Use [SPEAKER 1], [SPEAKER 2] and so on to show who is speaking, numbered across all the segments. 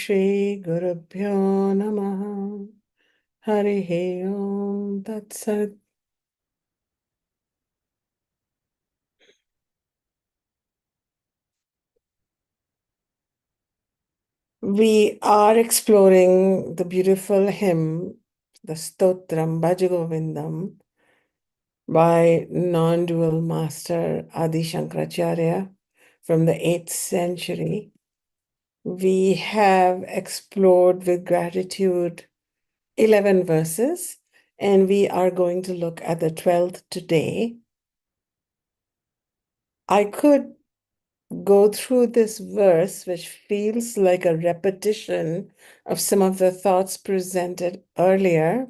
[SPEAKER 1] Shri Gurubhyo Namaha. Harihi Om Tat Sat. We are exploring the beautiful hymn, the Stotram Bhaja Govindam, by non-dual master Adi Shankaracharya from the 8th century. We have explored with gratitude 11 verses, and we are going to look at the 12th today. I could go through this verse, which feels like a repetition of some of the thoughts presented earlier,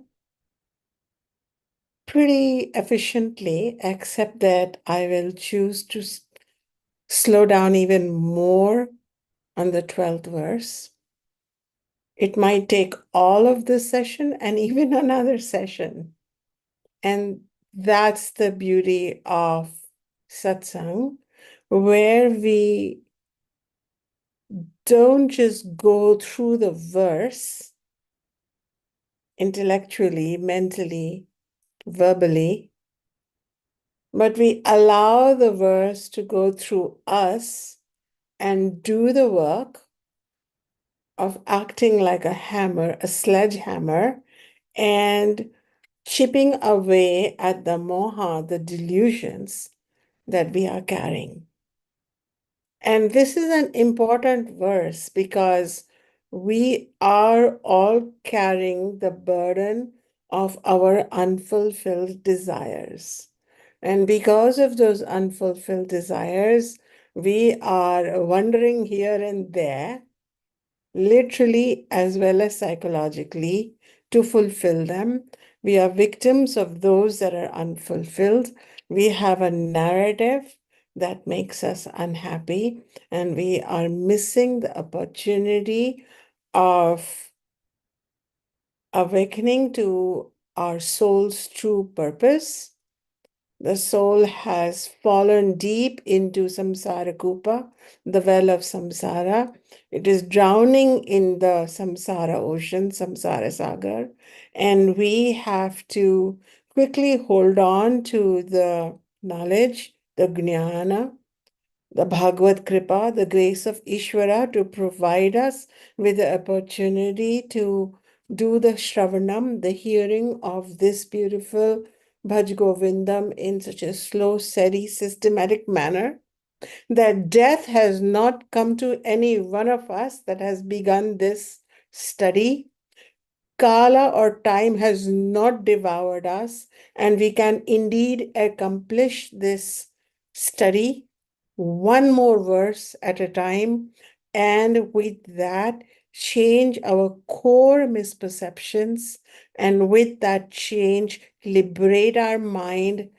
[SPEAKER 1] pretty efficiently, except that I will choose to slow down even more on the 12th verse. It might take all of this session and even another session. And that's the beauty of satsang, where we don't just go through the verse intellectually, mentally, verbally, but we allow the verse to go through us and do the work of acting like a hammer, a sledgehammer, and chipping away at the moha, the delusions that we are carrying. And this is an important verse because we are all carrying the burden of our unfulfilled desires. And because of those unfulfilled desires, we are wandering here and there, literally as well as psychologically, to fulfill them. We are victims of those that are unfulfilled. We have a narrative that makes us unhappy, and we are missing the opportunity of awakening to our soul's true purpose. The soul has fallen deep into samsara kupa, the well of samsara. It is drowning in the samsara ocean, samsara sagar, and we have to quickly hold on to the knowledge, the jnana, the Bhagavad Kripa, the grace of Ishvara to provide us with the opportunity to do the Shravanam, the hearing of this beautiful Bhaj Govindam in such a slow, steady, systematic manner that death has not come to any one of us that has begun this study. Kala or time has not devoured us, and we can indeed accomplish this study one more verse at a time, and with that, change our core misperceptions, and with that change, liberate our mind.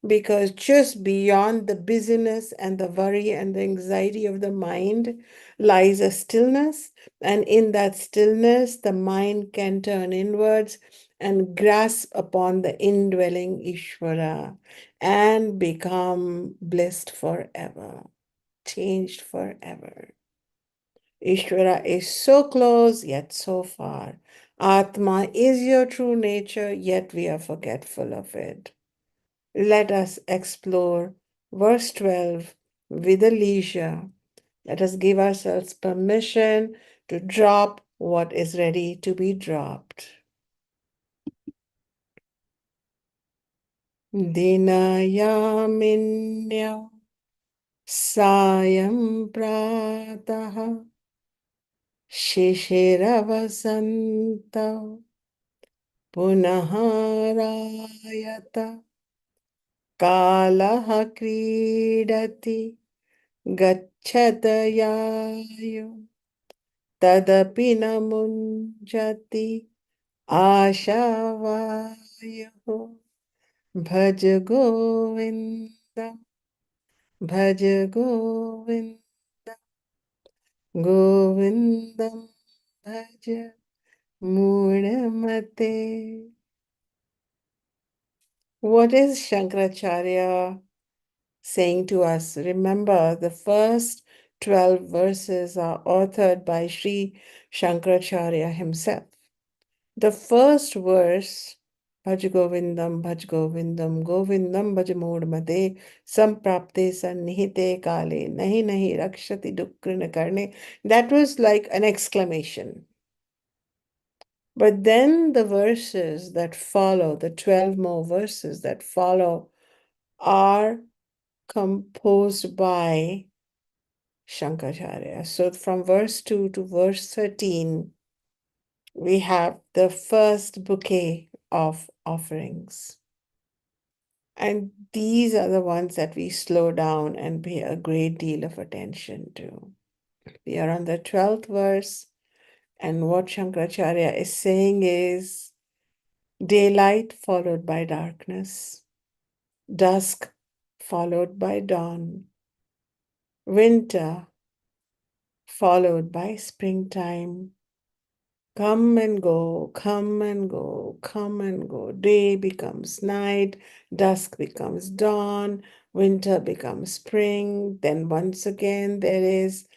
[SPEAKER 1] Because just beyond the busyness and the worry and the anxiety of the mind lies a stillness, and in that stillness, the mind can turn inwards and grasp upon the indwelling Ishvara and become blissed forever, changed forever. Ishvara is so close, yet so far. Atma is your true nature, yet we are forgetful of it. Let us explore verse 12 with a leisure. Let us give ourselves permission to drop what is ready to be dropped. Dinayaminya sayam pratah shishiravasantam punaharayata kalaha kridati gacchatayayu tadapi namunjati ashavayu. Bhaj Govindam, Bhaj Govindam, Govindam Bhaj Mudamate. What is Shankaracharya saying to us? Remember, the first 12 verses are authored by Sri Shankaracharya himself. The first verse, Bhaja Govindam, Bhaj Govindam, Govindam Bhaj Mode Samprapte Sannihite Kale, Nahi Nahi Rakshati Dukrina Karne, that was like an exclamation. But then the verses that follow, the 12 more verses that follow, are composed by Shankaracharya. So from verse 2 to verse 13, we have the first bouquet of offerings. And these are the ones that we slow down and pay a great deal of attention to. We are on the 12th verse, and what Shankaracharya is saying is daylight followed by darkness, dusk followed by dawn, winter followed by springtime. Come and go, come and go, come and go. Day becomes night, dusk becomes dawn, winter becomes spring. Then once again, there is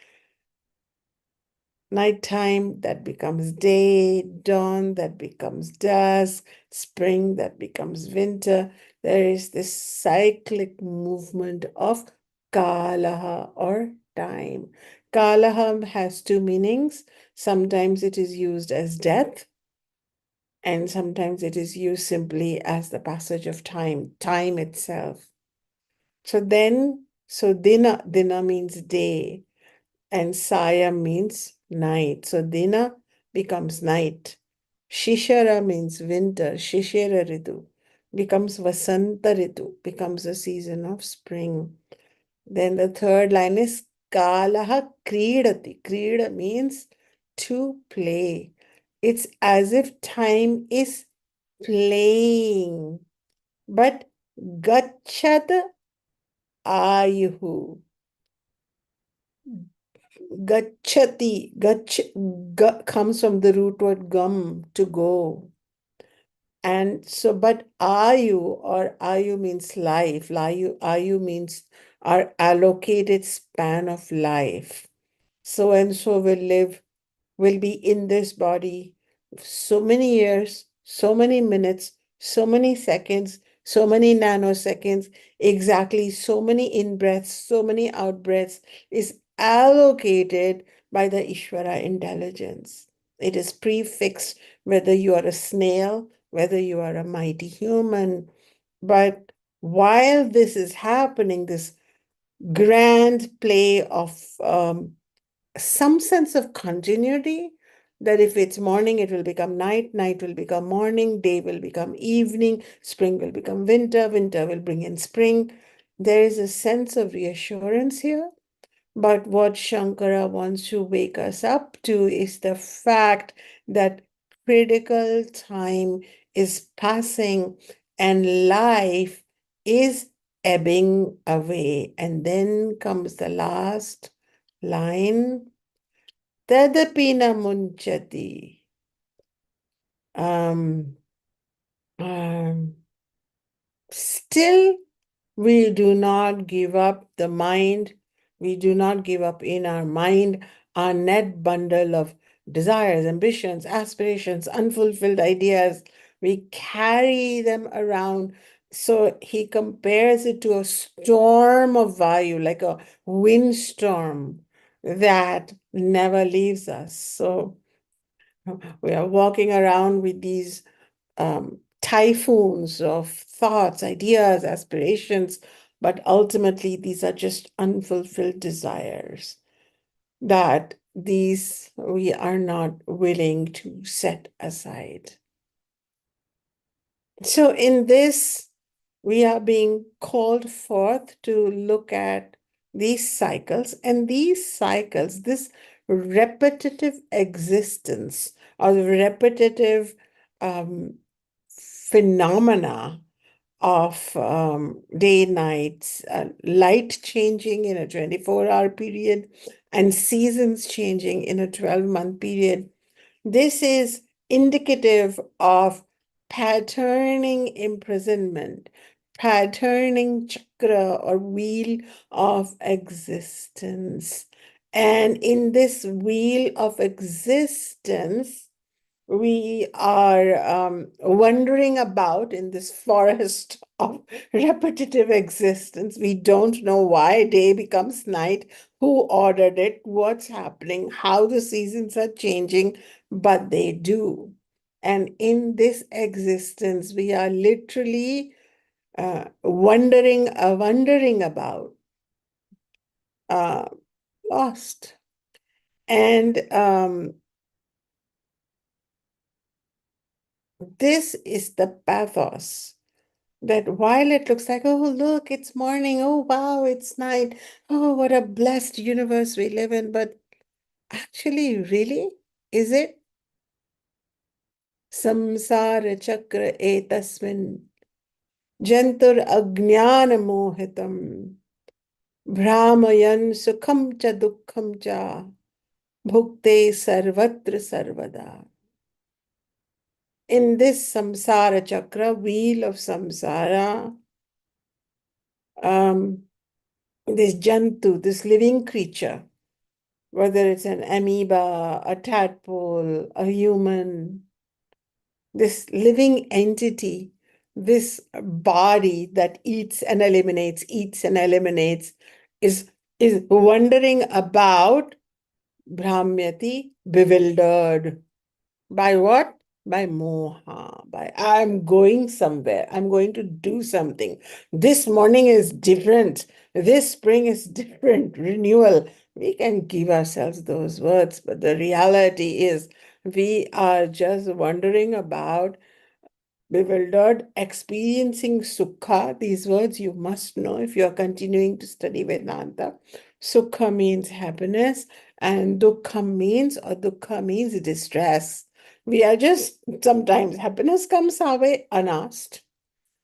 [SPEAKER 1] nighttime that becomes day, dawn that becomes dusk, spring that becomes winter. There is this cyclic movement of kalaha or time. Kalaha has two meanings. Sometimes it is used as death, and sometimes it is used simply as the passage of time, time itself. So dina means day, and saya means night. So dina becomes night. Shishara means winter. Shishira ritu becomes vasanta ritu, becomes a season of spring. Then the third line is kalaha kridati. Krida means to play. It's as if time is playing. But gachat ayuhu. Gachati. Comes from the root word gum, to go. And so, but ayu, or ayu means life. Ayu means our allocated span of life. So and so will be in this body so many years, so many minutes, so many seconds, so many nanoseconds, exactly so many in-breaths, so many out-breaths is allocated by the Ishvara intelligence. It is prefixed whether you are a snail, whether you are a mighty human. But while this is happening, this grand play of some sense of continuity, that if it's morning, it will become night, night will become morning, day will become evening, spring will become winter, winter will bring in spring. There is a sense of reassurance here. But what Shankara wants to wake us up to is the fact that critical time is passing and life is ebbing away. And then comes the last line, Tadapi na munchati. Um, um, Still, we do not give up the mind. We do not give up in our mind our net bundle of desires, ambitions, aspirations, unfulfilled ideas. We carry them around. So he compares it to a storm of Vayu, like a windstorm that never leaves us. So we are walking around with these typhoons of thoughts, ideas, aspirations, but ultimately these are just unfulfilled desires that these we are not willing to set aside. So in this, we are being called forth to look at these cycles, and these cycles, this repetitive existence or the repetitive phenomena of day, nights, light changing in a 24-hour period, and seasons changing in a 12-month period. This is indicative of patterning imprisonment, patterning chakra or wheel of existence. And in this wheel of existence, we are wandering about in this forest of repetitive existence. We don't know why day becomes night, who ordered it, what's happening, how the seasons are changing, but they do. And in this existence, we are literally wondering about, uh, lost. And this is the pathos that while it looks like, oh, look, it's morning, oh, wow, it's night, oh, what a blessed universe we live in, but actually, really, is it? Samsara chakra etasmin jantur ajnana mohitam brahmayan sukham cha dukkham cha bhukte sarvatra sarvada. In this samsara chakra, wheel of samsara, um, this jantu, this living creature, whether it's an amoeba, a tadpole, a human, this living entity, this body that eats and eliminates, is wondering about Brahmyati, bewildered. By what? By moha, by I'm going somewhere, I'm going to do something. This morning is different. This spring is different. Renewal. We can give ourselves those words, but the reality is we are just wondering about, bewildered, experiencing sukha. These words you must know if you are continuing to study Vedanta. Sukha means happiness, and dukkha means distress. We are just, sometimes happiness comes our way unasked,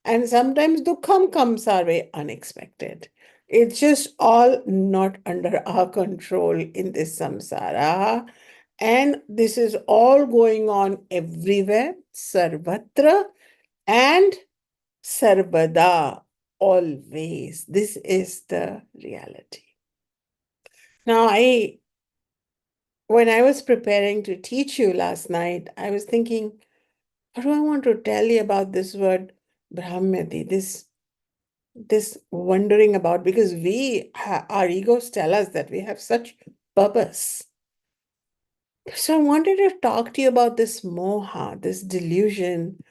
[SPEAKER 1] and sometimes dukkham comes our way unexpected. It's just all not under our control in this samsara. And this is all going on everywhere, sarvatra, and sarvada, always. This is the reality. Now, when I was preparing to teach you last night, I was thinking, what do I want to tell you about this word Brahmati, this wondering about, because our egos tell us that we have such purpose. So I wanted to talk to you about this moha, this delusion,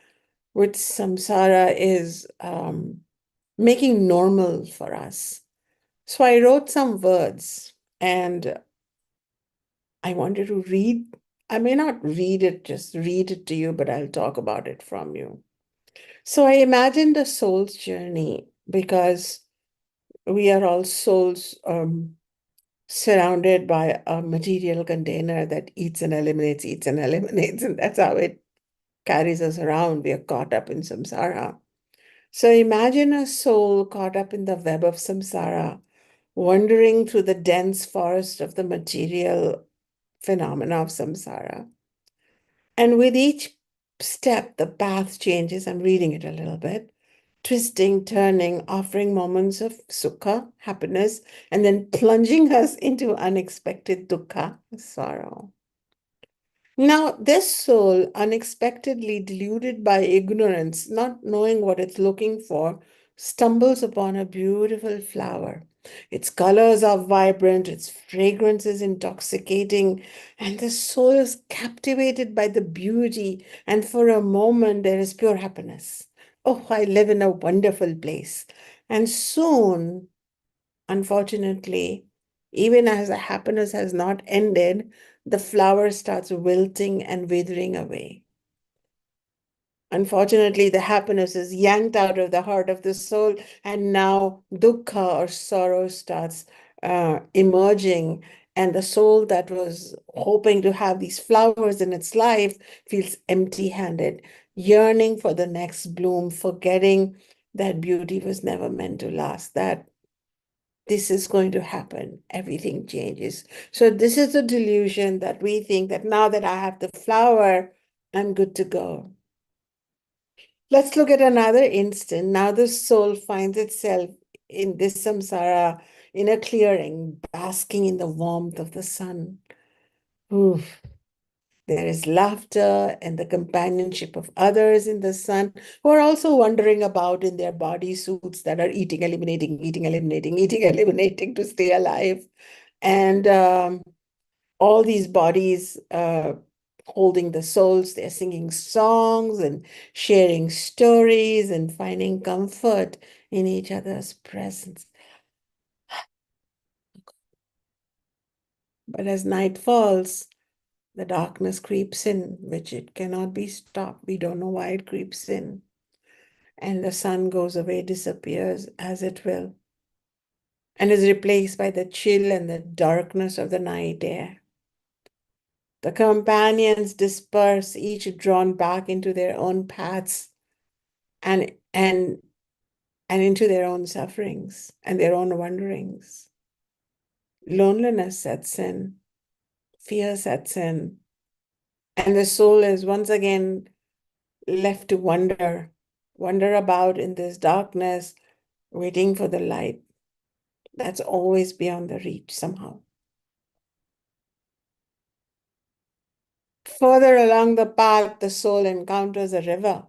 [SPEAKER 1] which samsara is making normal for us. So I wrote some words and I wanted to read. I may not read it, just read it to you, but I'll talk about it from you. So I imagined a soul's journey because we are all souls surrounded by a material container that eats and eliminates, and that's how it carries us around. We are caught up in samsara. So imagine a soul caught up in the web of samsara, wandering through the dense forest of the material phenomena of samsara. And with each step, the path changes. I'm reading it a little bit. Twisting, turning, offering moments of sukha, happiness, and then plunging us into unexpected dukkha, sorrow. Now, this soul, unexpectedly deluded by ignorance, not knowing what it's looking for, stumbles upon a beautiful flower. Its colors are vibrant, its fragrance is intoxicating, and the soul is captivated by the beauty, and for a moment there is pure happiness. Oh, I live in a wonderful place. And soon, unfortunately, even as the happiness has not ended, the flower starts wilting and withering away. Unfortunately, the happiness is yanked out of the heart of the soul, and now dukkha or sorrow starts emerging. And the soul that was hoping to have these flowers in its life feels empty-handed, yearning for the next bloom, forgetting that beauty was never meant to last, that this is going to happen. Everything changes. So this is the delusion that we think that now that I have the flower, I'm good to go. Let's look at another instant. Now the soul finds itself in this samsara in a clearing, basking in the warmth of the sun. Oof. There is laughter and the companionship of others in the sun who are also wandering about in their body suits that are eating, eliminating, eating, eliminating, eating, eliminating to stay alive. And all these bodies holding the souls, they're singing songs and sharing stories and finding comfort in each other's presence. But as night falls, the darkness creeps in, which it cannot be stopped. We don't know why it creeps in. And the sun goes away, disappears as it will, and is replaced by the chill and the darkness of the night air. The companions disperse, each drawn back into their own paths and and and into their own sufferings and their own wanderings. Loneliness sets in, fear sets in, and the soul is once again left to wander about in this darkness, waiting for the light that's always beyond the reach somehow. Further along the path, the soul encounters a river.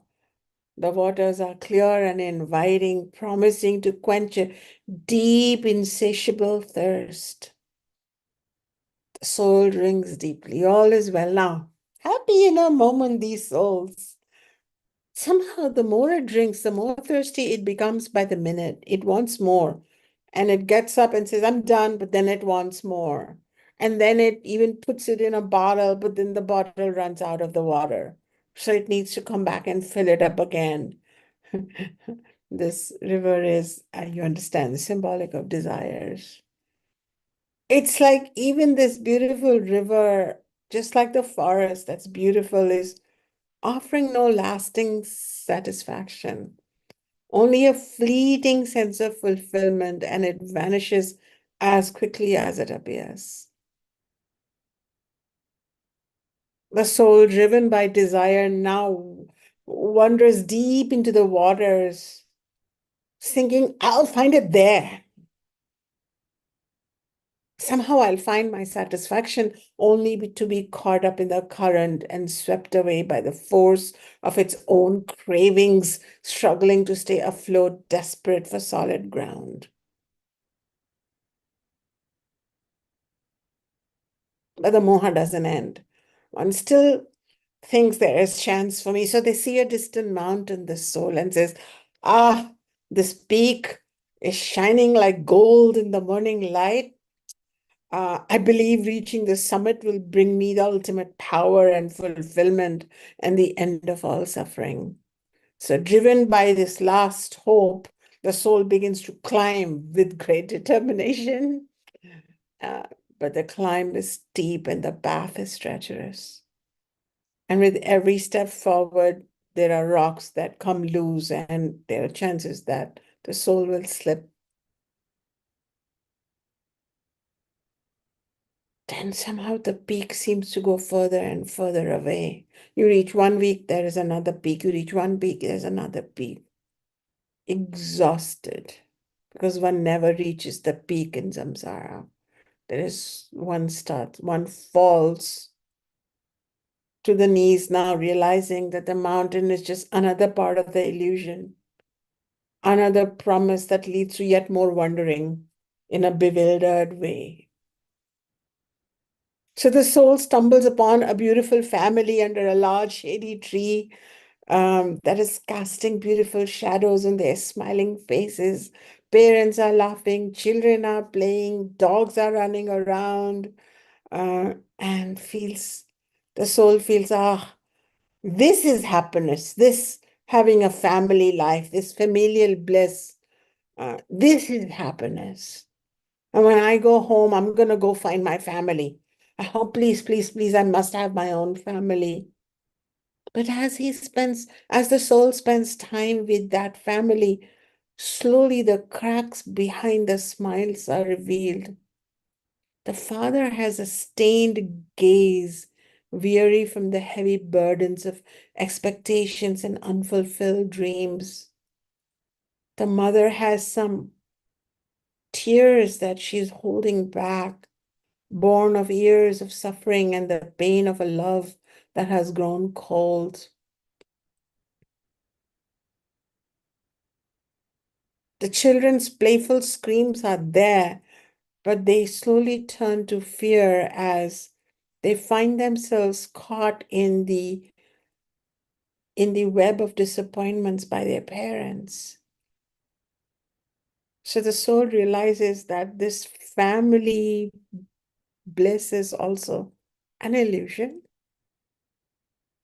[SPEAKER 1] The waters are clear and inviting, promising to quench a deep, insatiable thirst. The soul drinks deeply. All is well now. Happy in a moment, these souls. Somehow, the more it drinks, the more thirsty it becomes by the minute. It wants more. And it gets up and says, I'm done, but then it wants more. And then it even puts it in a bottle, but then the bottle runs out of the water. So it needs to come back and fill it up again. This river is, you understand, symbolic of desires. It's like even this beautiful river, just like the forest that's beautiful, is offering no lasting satisfaction, only a fleeting sense of fulfillment, and it vanishes as quickly as it appears. The soul, driven by desire, now wanders deep into the waters, thinking, I'll find it there. Somehow I'll find my satisfaction, only to be caught up in the current and swept away by the force of its own cravings, struggling to stay afloat, desperate for solid ground. But the moha doesn't end. One still thinks there is chance for me. So they see a distant mountain, the soul, and says, ah, this peak is shining like gold in the morning light. I believe reaching the summit will bring me the ultimate power and fulfillment and the end of all suffering. So, driven by this last hope, the soul begins to climb with great determination. Uh, but the climb is steep and the path is treacherous. And with every step forward, there are rocks that come loose, and there are chances that the soul will slip. Then somehow the peak seems to go further and further away. You reach one peak, there is another peak. You reach one peak, there's another peak. Exhausted, because one never reaches the peak in samsara. There is one starts, one falls to the knees now, realizing that the mountain is just another part of the illusion, another promise that leads to yet more wandering in a bewildered way. So the soul stumbles upon a beautiful family under a large shady tree that is casting beautiful shadows on their smiling faces. Parents are laughing, children are playing, dogs are running around, and the soul feels, this is happiness, this having a family life, this familial bliss, this is happiness. And when I go home, I'm going to go find my family. Oh, please, please, please, I must have my own family. But as the soul spends time with that family, slowly the cracks behind the smiles are revealed. The father has a stained gaze, weary from the heavy burdens of expectations and unfulfilled dreams. The mother has some tears that she's holding back, born of years of suffering and the pain of a love that has grown cold. The children's playful screams are there, but they slowly turn to fear as they find themselves caught in the web of disappointments by their parents. So the soul realizes that this family bliss is also an illusion.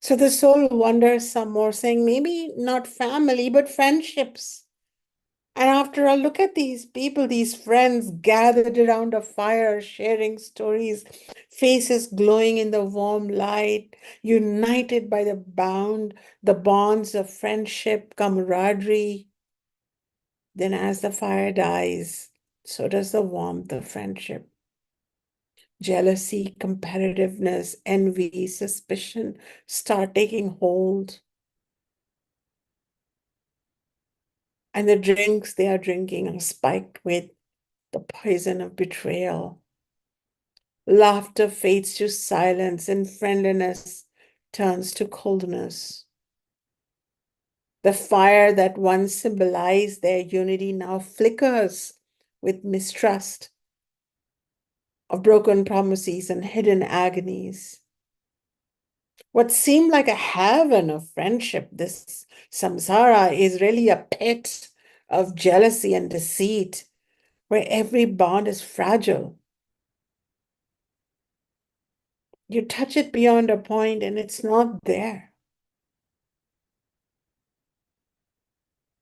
[SPEAKER 1] So the soul wonders some more, saying, maybe not family, but friendships. And after all, look at these people, these friends gathered around a fire, sharing stories, faces glowing in the warm light, united by the bonds of friendship, camaraderie. Then, as the fire dies, so does the warmth of friendship. Jealousy, competitiveness, envy, suspicion start taking hold. And the drinks they are drinking are spiked with the poison of betrayal. Laughter fades to silence, and friendliness turns to coldness. The fire that once symbolized their unity now flickers with mistrust of broken promises and hidden agonies. What seemed like a heaven of friendship, this samsara, is really a pit of jealousy and deceit, where every bond is fragile. You touch it beyond a point and it's not there.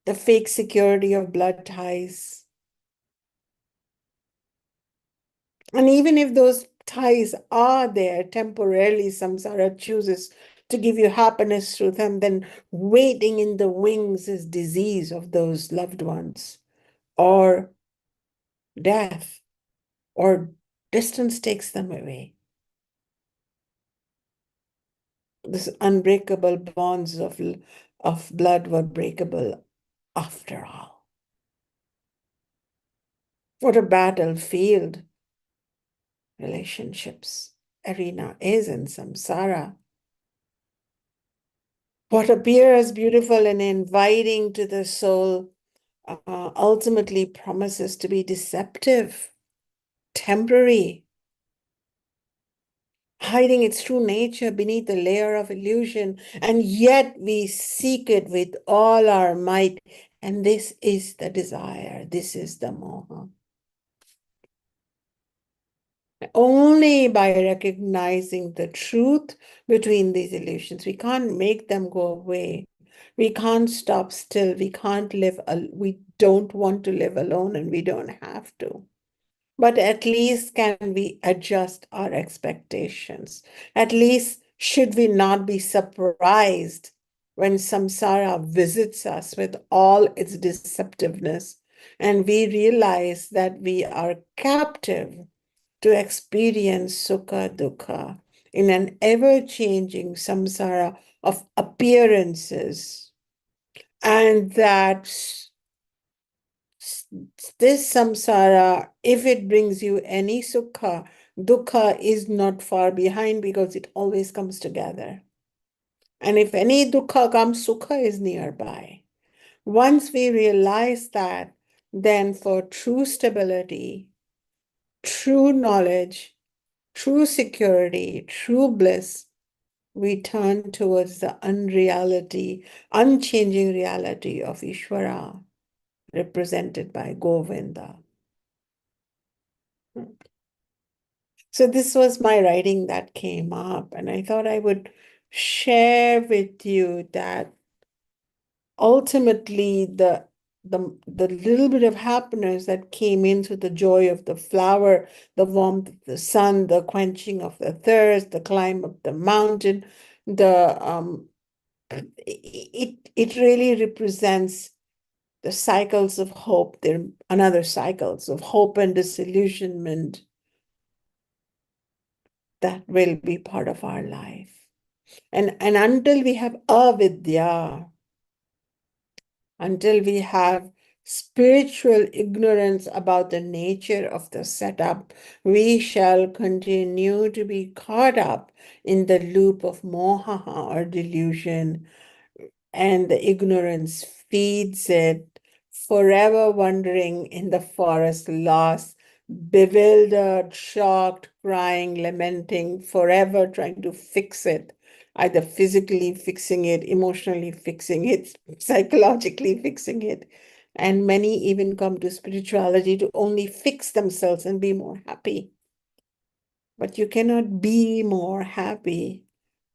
[SPEAKER 1] The fake security of blood ties. And even if those ties are there temporarily, samsara chooses to give you happiness through them, then waiting in the wings is disease of those loved ones, or death, or distance takes them away. This unbreakable bonds of blood were breakable after all. What a battlefield relationships arena is in samsara. What appears beautiful and inviting to the soul ultimately promises to be deceptive, temporary, hiding its true nature beneath the layer of illusion. And yet we seek it with all our might. And this is the desire, this is the moha. Only by recognizing the truth between these illusions, we can't make them go away. We can't stop still. We can't live, we don't want to live alone and we don't have to. But at least can we adjust our expectations? At least should we not be surprised when samsara visits us with all its deceptiveness and we realize that we are captive to experience sukha dukkha in an ever-changing samsara of appearances, and that this samsara, if it brings you any sukha, dukkha is not far behind because it always comes together. And if any dukkha comes, sukha is nearby. Once we realize that, then for true stability, true knowledge, true security, true bliss, we turn towards the unreality, unchanging reality of Ishvara, represented by Govinda. So this was my writing that came up, and I thought I would share with you that ultimately the little bit of happiness that came in through the joy of the flower, the warmth of the sun, the quenching of the thirst, the climb up the mountain, the it really represents the cycles of hope. There are another cycles of hope and disillusionment that will be part of our life. And until we have avidya, until we have spiritual ignorance about the nature of the setup, we shall continue to be caught up in the loop of moha or delusion, and the ignorance feeds it, forever wandering in the forest lost, bewildered, shocked, crying, lamenting, forever trying to fix it, either physically fixing it, emotionally fixing it, psychologically fixing it. And many even come to spirituality to only fix themselves and be more happy. But you cannot be more happy.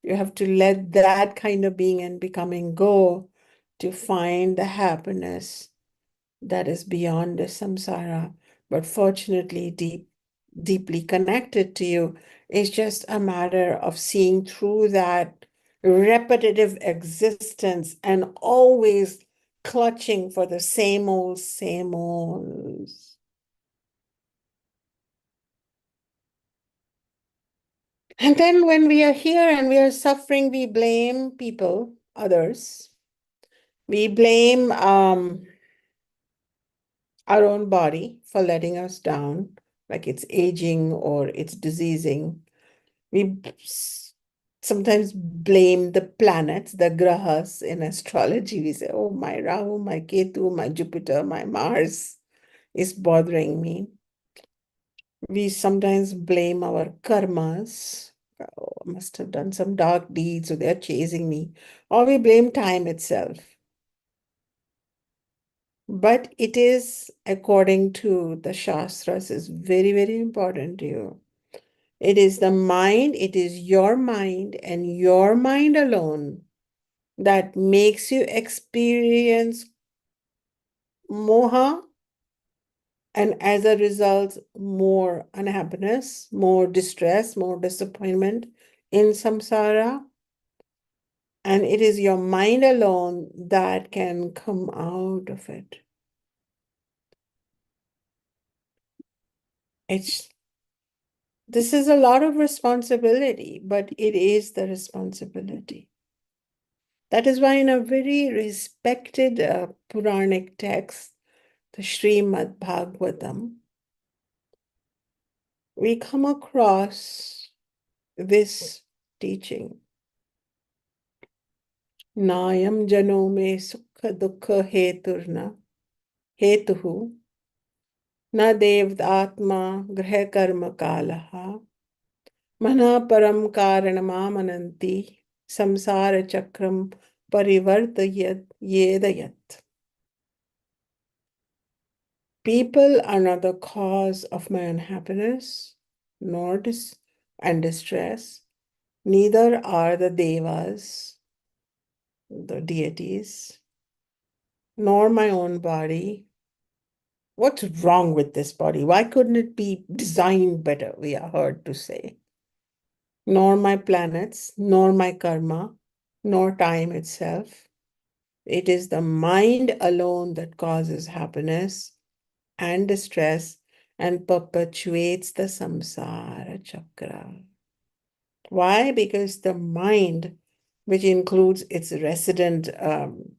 [SPEAKER 1] You have to let that kind of being and becoming go to find the happiness that is beyond the samsara, but fortunately deeply connected to you. It's just a matter of seeing through that repetitive existence and always clutching for the same old, same old. And then when we are here and we are suffering, we blame people, others. We blame our own body for letting us down, like it's aging or it's diseasing. We sometimes blame the planets, the grahas in astrology. We say, oh, my Rahu, my Ketu, my Jupiter, my Mars is bothering me. We sometimes blame our karmas. Oh, I must have done some dark deeds, so they're chasing me. Or we blame time itself. But it is, according to the Shastras, is very, very important to you. It is the mind, it is your mind and your mind alone that makes you experience moha, and as a result, more unhappiness, more distress, more disappointment in samsara. And it is your mind alone that can come out of it. This is a lot of responsibility, but it is the responsibility. That is why in a very respected Puranic text, the Srimad Bhagavatam, we come across this teaching. Nayam jano me sukha dukha hetuhu na devdatma grah karma kalaha mana param karanamamananti samsara chakram parivartayat yedayat. People are not the cause of my unhappiness, nor and distress. Neither are the devas, the deities, nor my own body. What's wrong with this body? Why couldn't it be designed better? We are heard to say. Nor my planets, nor my karma, nor time itself. It is the mind alone that causes happiness and distress and perpetuates the samsara chakra. Why? Because the mind, which includes its resident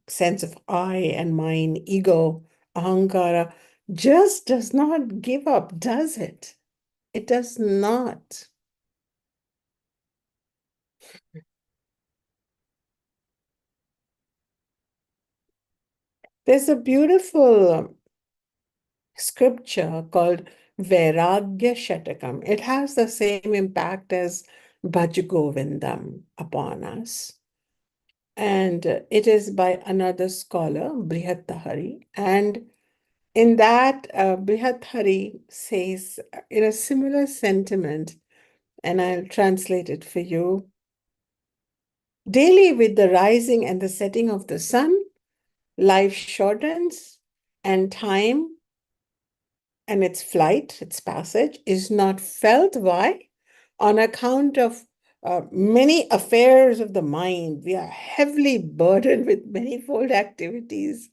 [SPEAKER 1] sense of I and mine, ego, ahankara, just does not give up, does it? It does not. There's a beautiful scripture called Vairagya Shatakam. It has the same impact as Bhaja Govindam upon us. And it is by another scholar, Brihatahari. And in that, Brihatahari says, in a similar sentiment, and I'll translate it for you. Daily, with the rising and the setting of the sun, life shortens, and time and its flight, its passage, is not felt. Why? On account of many affairs of the mind. We are heavily burdened with manifold activities.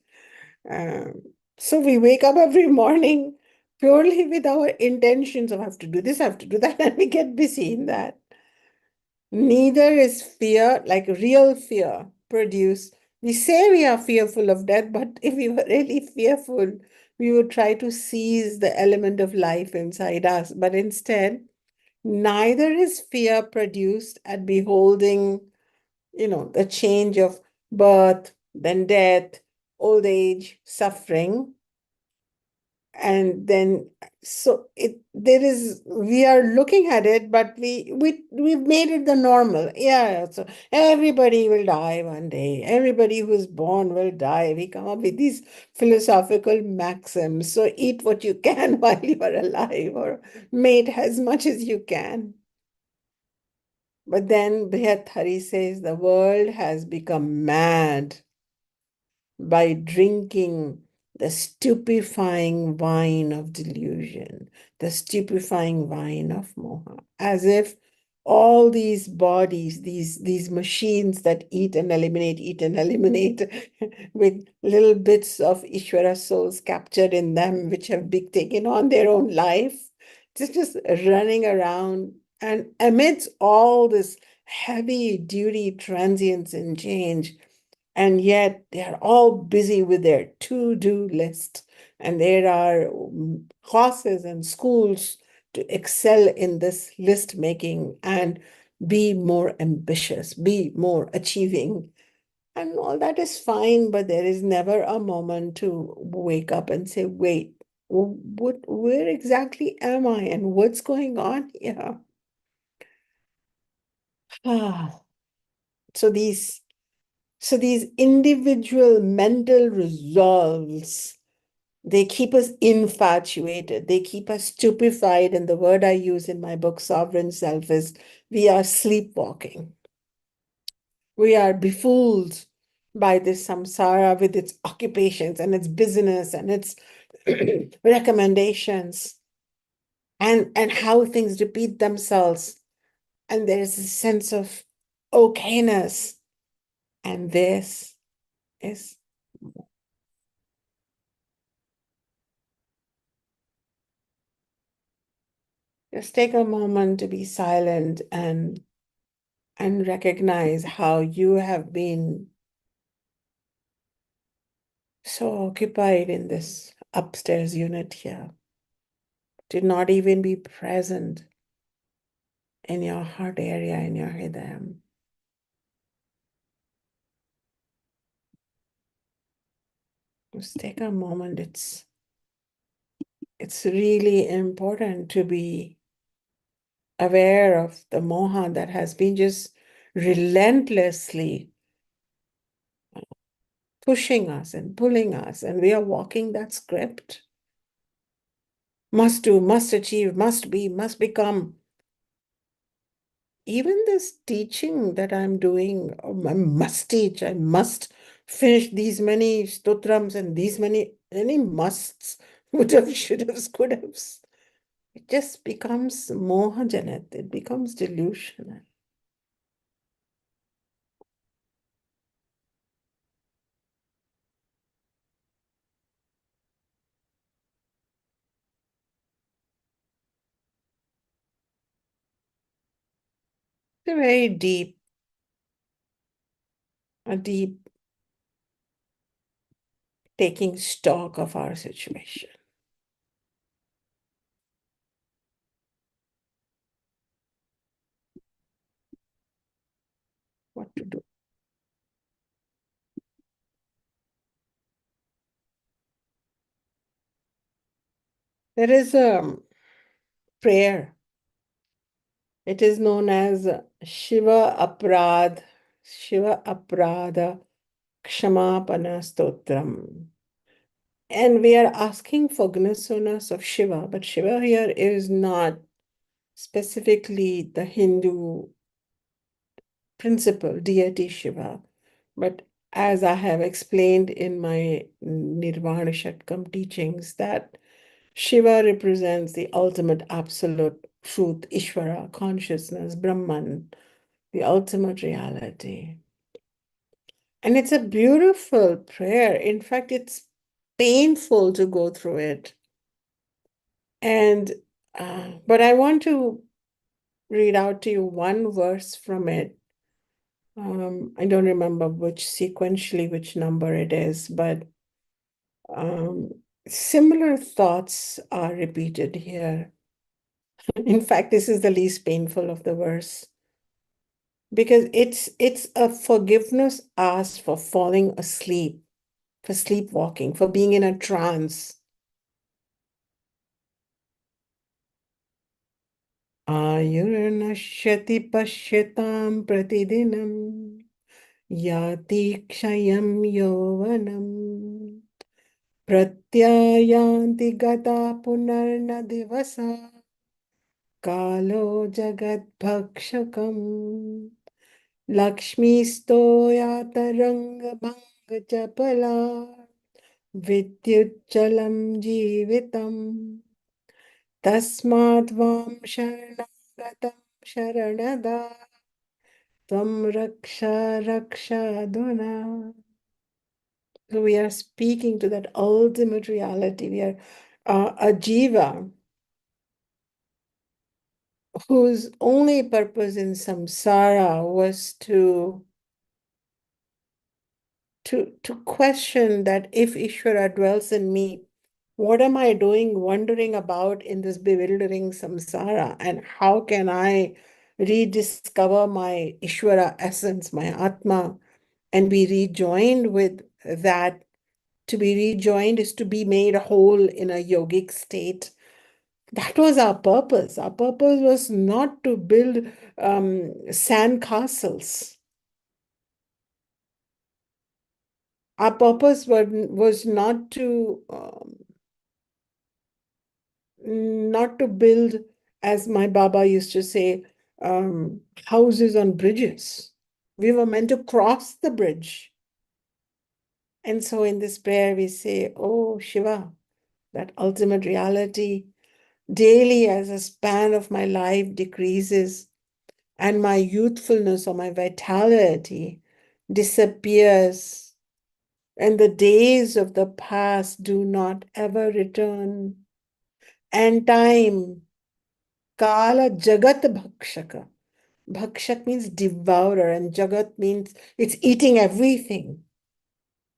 [SPEAKER 1] Um, so we wake up every morning purely with our intentions of I have to do this, I have to do that, and we get busy in that. Neither is fear, like real fear, produced We say we are fearful of death, but if we were really fearful, we would try to seize the element of life inside us. But instead, neither is fear produced at beholding, the change of birth, then death, old age, suffering, and then so it there is we are looking at it, but we've made it the normal. Yeah, so everybody will die one day, everybody who's born will die. We come up with these philosophical maxims. So eat what you can while you are alive, or mate as much as you can. But then Brihathari says the world has become mad by drinking the stupefying wine of delusion, the stupefying wine of moha, as if all these bodies, these machines that eat and eliminate, with little bits of Ishvara souls captured in them, which have big taken on their own life, just running around. And amidst all this heavy duty transience and change, and yet they are all busy with their to-do list. And there are classes and schools to excel in this list making and be more ambitious, be more achieving. And all that is fine, but there is never a moment to wake up and say, wait, where exactly am I and what's going on here? Ah, so these individual mental resolves, they keep us infatuated. They keep us stupefied. And the word I use in my book, Sovereign Self, is we are sleepwalking. We are befooled by this samsara with its occupations and its business and its recommendations, and how things repeat themselves. And there's a sense of okayness. And this is, just take a moment to be silent and recognize how you have been so occupied in this upstairs unit here, to not even be present in your heart area, in your hidayam. Just take a moment. It's really important to be aware of the moha that has been just relentlessly pushing us and pulling us, and we are walking that script. Must do, must achieve, must be, must become. Even this teaching that I'm doing, I must teach, I must finish these many stotrams and these many musts, would have, should have, could have. It just becomes mohajanat, it becomes delusional. It's a very deep taking stock of our situation. What to do. There is a prayer. It is known as Shiva Aprada Kshamapana Stotram. And we are asking forgiveness of Shiva, but Shiva here is not specifically the Hindu principle, deity Shiva. But as I have explained in my Nirvana Shatkam teachings, that Shiva represents the ultimate absolute truth, Ishvara, consciousness, Brahman, the ultimate reality. And it's a beautiful prayer. In fact, it's painful to go through it. And but I want to read out to you one verse from it I don't remember which number it is, but um, similar thoughts are repeated here. In fact, this is the least painful of the verse because it's a forgiveness asked for falling asleep, for sleepwalking, for being in a trance. Ayurnashyati pasyatam pratidinam yati kshayam yovanam pratyayanti gata punarna divasa kalo jagat bhakshakam lakshmisto yataranga bhanga chapala vidyutchalam jivitam tasmat vam sharanagatam sharanada tvam raksha raksha aduna. So we are speaking to that ultimate reality. We are a jiva whose only purpose in samsara was to question that if Ishvara dwells in me, what am I doing wandering about in this bewildering samsara? And how can I rediscover my Ishvara essence, my Atma, and be rejoined with that? To be rejoined is to be made whole in a yogic state. That was our purpose. Our purpose was not to build sand castles. Our purpose was not to build, as my Baba used to say, houses on bridges. We were meant to cross the bridge. And so in this prayer, we say, Oh, Shiva, that ultimate reality, daily as a span of my life decreases and my youthfulness or my vitality disappears, and the days of the past do not ever return, and time, kala jagat bhakshaka. Bhakshak means devourer, and jagat means it's eating everything.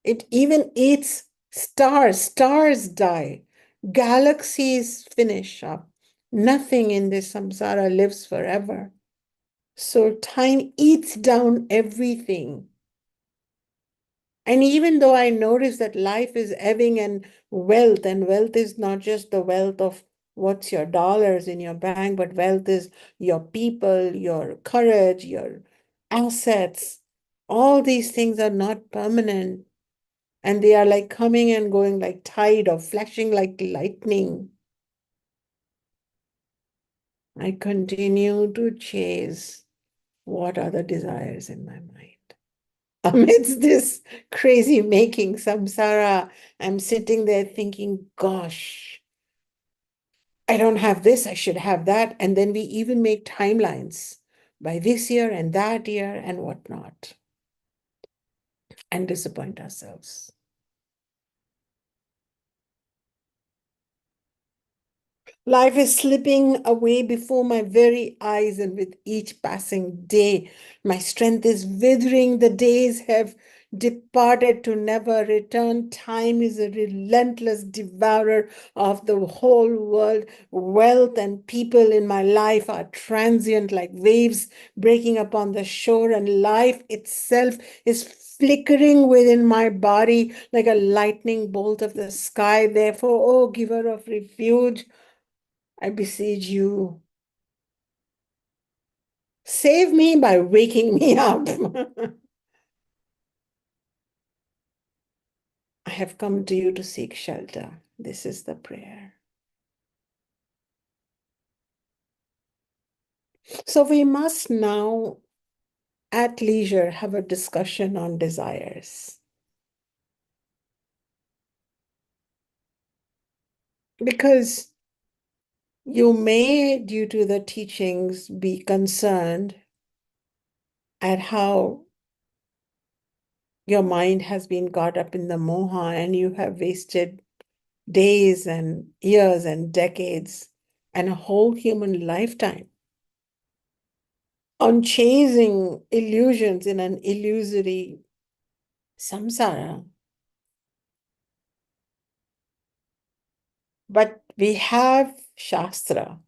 [SPEAKER 1] It even eats stars. Stars die. Galaxies finish up. Nothing in this samsara lives forever. So time eats down everything. And even though I notice that life is ebbing and wealth is not just the wealth of what's your dollars in your bank, but wealth is your people, your courage, your assets. All these things are not permanent. And they are like coming and going like tide or flashing like lightning. I continue to chase what are the desires in my mind. Amidst this crazy making samsara, I'm sitting there thinking, gosh, I don't have this, I should have that. And then we even make timelines by this year and that year and whatnot, and disappoint ourselves. Life is slipping away before my very eyes, and with each passing day, my strength is withering. The days have departed to never return. Time is a relentless devourer of the whole world. Wealth and people in my life are transient like waves breaking upon the shore, and life itself is flickering within my body like a lightning bolt of the sky. Therefore, O giver of refuge, I beseech you, save me by waking me up. I have come to you to seek shelter. This is the prayer. So we must now, at leisure, have a discussion on desires. Because you may, due to the teachings, be concerned at how your mind has been caught up in the moha and you have wasted days and years and decades and a whole human lifetime on chasing illusions in an illusory samsara. But we have Shastra.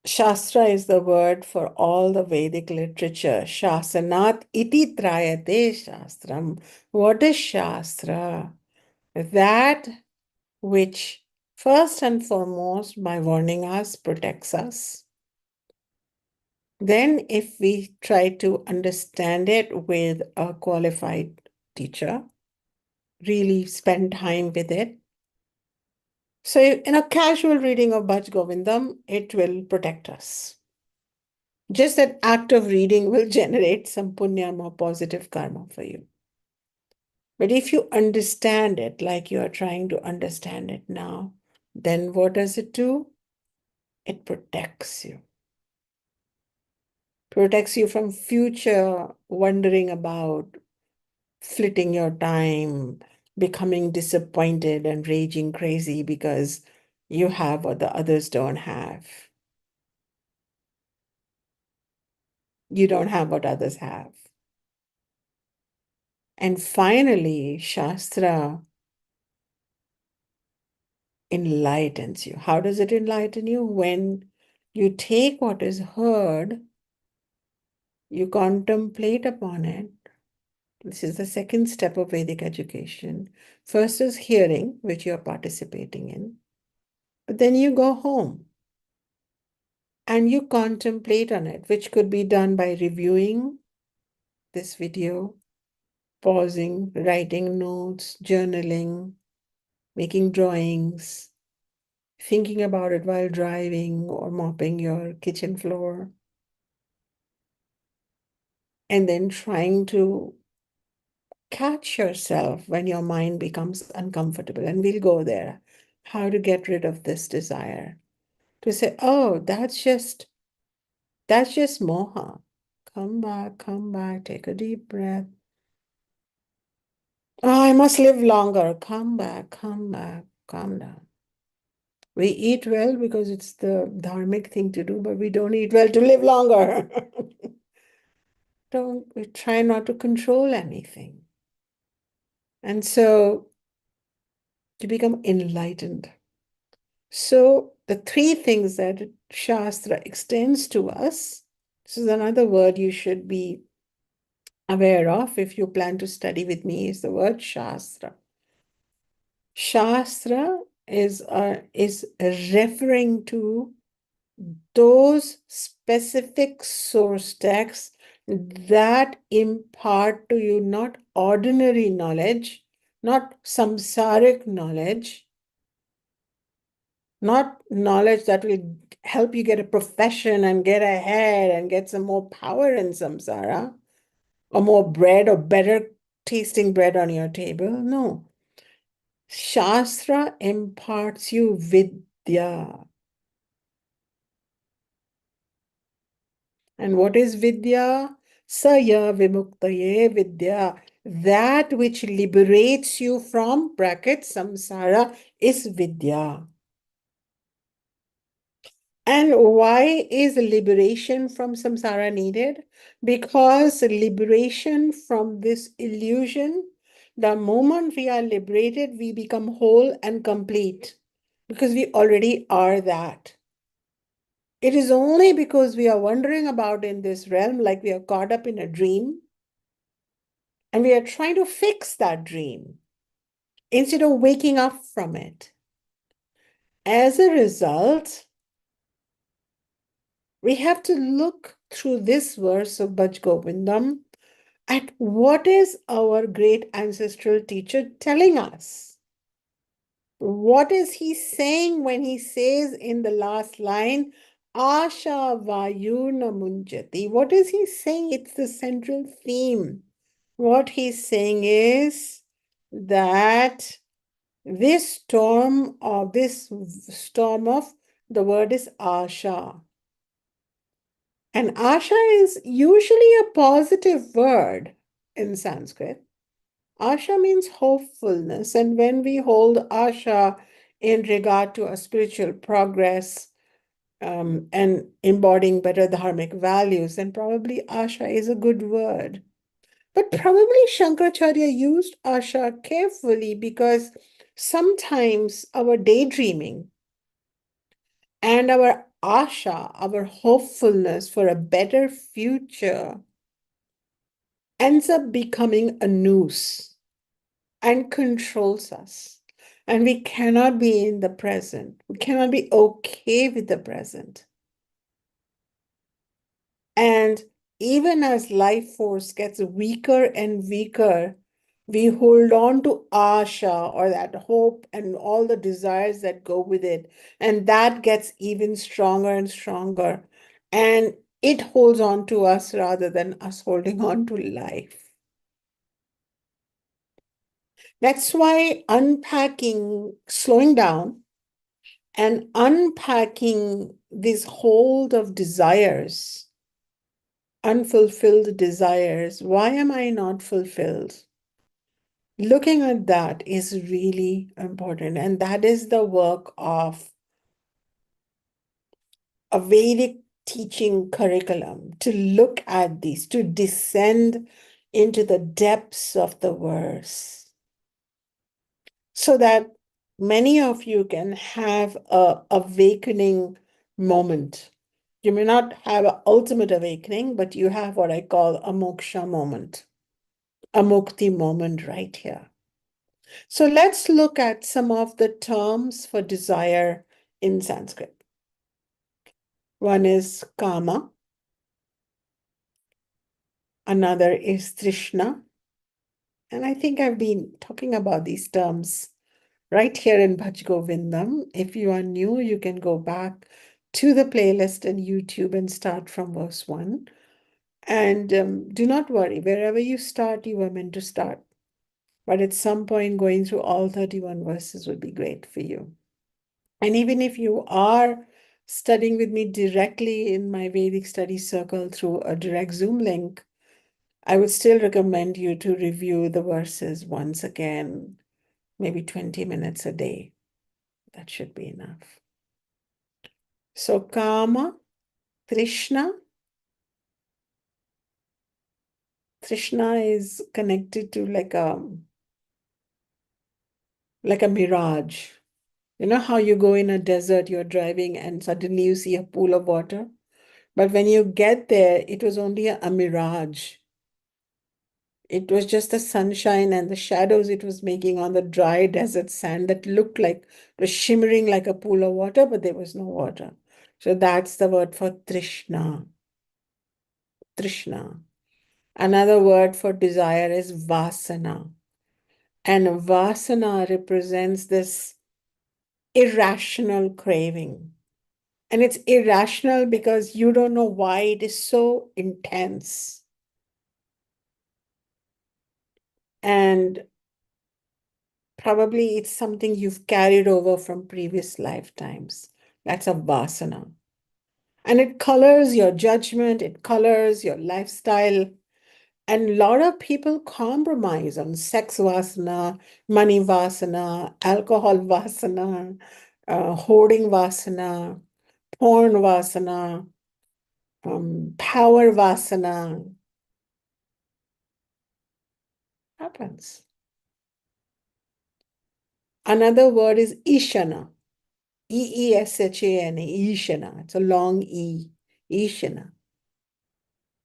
[SPEAKER 1] Shastra is the word for all the Vedic literature. Shasanat iti trayate shastram. What is Shastra? That which, first and foremost, by warning us, protects us. Then, if we try to understand it with a qualified teacher, really spend time with it. So, in a casual reading of Bhaja Govindam, it will protect us. Just that act of reading will generate some punyam or positive karma for you. But if you understand it like you are trying to understand it now, then what does it do? It protects you. Protects you from future wondering about, flitting your time, becoming disappointed and raging crazy because you have what the others don't have. You don't have what others have. And finally, Shastra enlightens you. How does it enlighten you? When you take what is heard, you contemplate upon it. This is the second step of Vedic education. First is hearing, which you're participating in. But then you go home and you contemplate on it, which could be done by reviewing this video, pausing, writing notes, journaling, making drawings, thinking about it while driving or mopping your kitchen floor, and then trying to catch yourself when your mind becomes uncomfortable. And we'll go there. How to get rid of this desire. To say, oh, that's just moha. Come back, take a deep breath. Oh, I must live longer. Come back, calm down. We eat well because it's the dharmic thing to do, but we don't eat well to live longer. We try not to control anything. And so to become enlightened. So the three things that Shastra extends to us, this is another word you should be aware of if you plan to study with me, is the word Shastra. Shastra is referring to those specific source texts that impart to you not ordinary knowledge, not samsaric knowledge, not knowledge that will help you get a profession and get ahead and get some more power in samsara, or more bread or better tasting bread on your table. No. Shastra imparts you vidya. And what is vidya? Saya vimuktaye vidya. That which liberates you from, bracket, samsara, is vidya. And why is liberation from samsara needed? Because liberation from this illusion, the moment we are liberated, we become whole and complete because we already are that. It is only because we are wandering about in this realm like we are caught up in a dream and we are trying to fix that dream instead of waking up from it. As a result, we have to look through this verse of Bhaj Govindam at what is our great ancestral teacher telling us. What is he saying when he says in the last line, Asha Vayurna Munjati? What is he saying? It's the central theme. What he's saying is that this storm of the word is Asha. And Asha is usually a positive word in Sanskrit. Asha means hopefulness. And when we hold Asha in regard to a spiritual progress, and embodying better dharmic values, then probably asha is a good word. But probably Shankaracharya used asha carefully because sometimes our daydreaming and our asha, our hopefulness for a better future, ends up becoming a noose and controls us. And we cannot be in the present. We cannot be okay with the present. And even as life force gets weaker and weaker, we hold on to asha or that hope and all the desires that go with it. And that gets even stronger and stronger. And it holds on to us rather than us holding on to life. That's why unpacking, slowing down, and unpacking this hold of desires, unfulfilled desires. Why am I not fulfilled? Looking at that is really important. And that is the work of a Vedic teaching curriculum to look at these, to descend into the depths of the verse so that many of you can have a awakening moment. You may not have an ultimate awakening, but you have what I call a moksha moment, a mukti moment right here. So let's look at some of the terms for desire in Sanskrit. One is kama, another is trishna, and I think I've been talking about these terms right here in Bhaja Govindam. If you are new, you can go back to the playlist on YouTube and start from verse 1. And do not worry, wherever you start, you were meant to start. But at some point, going through all 31 verses would be great for you. And even if you are studying with me directly in my Vedic study circle through a direct Zoom link, I would still recommend you to review the verses once again, maybe 20 minutes a day. That should be enough. So Kama, Trishna. Trishna is connected to like a mirage. You know how you go in a desert, you're driving and suddenly you see a pool of water? But when you get there, it was only a mirage. It was just the sunshine and the shadows it was making on the dry desert sand that looked like it was shimmering like a pool of water, but there was no water. So that's the word for Trishna. Trishna. Another word for desire is Vasana. And Vasana represents this irrational craving. And it's irrational because you don't know why it is so intense. And probably it's something you've carried over from previous lifetimes. That's a vasana. And it colors your judgment, it colors your lifestyle. And a lot of people compromise on sex vasana, money vasana, alcohol vasana, hoarding vasana, porn vasana, power vasana. Happens. Another word is Ishana. Eeshana, Ishana. It's a long E. Ishana.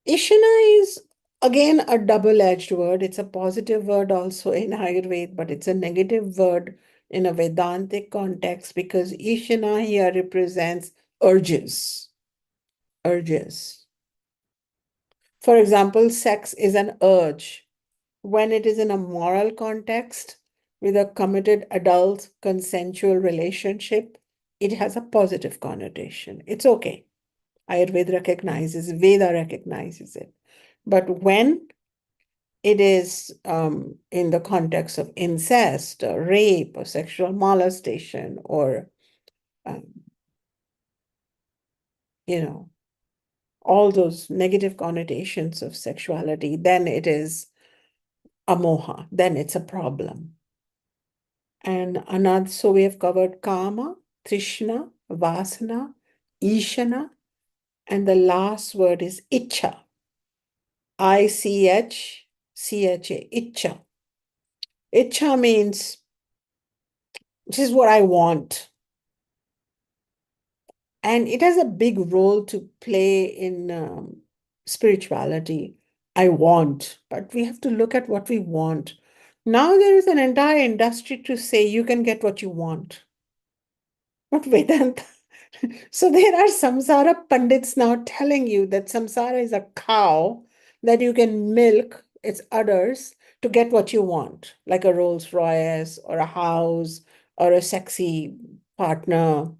[SPEAKER 1] Ishana is again a double-edged word. It's a positive word also in Ayurveda, but it's a negative word in a Vedantic context because Ishana here represents urges. Urges. For example, sex is an urge. When it is in a moral context with a committed adult consensual relationship, it has a positive connotation. It's okay. Ayurveda recognizes, Veda recognizes it. But when it is in the context of incest or rape or sexual molestation or, um, you know, all those negative connotations of sexuality, then it is a moha, then it's a problem. And another, so we have covered kama, trishna, vasana, Ishana, and the last word is Icha. Icha. Icha. Icha means this is what I want. And it has a big role to play in spirituality. I want, but we have to look at what we want. Now there is an entire industry to say you can get what you want. Not Vedanta. So there are samsara pundits now telling you that samsara is a cow that you can milk its udders to get what you want, like a Rolls Royce or a house or a sexy partner.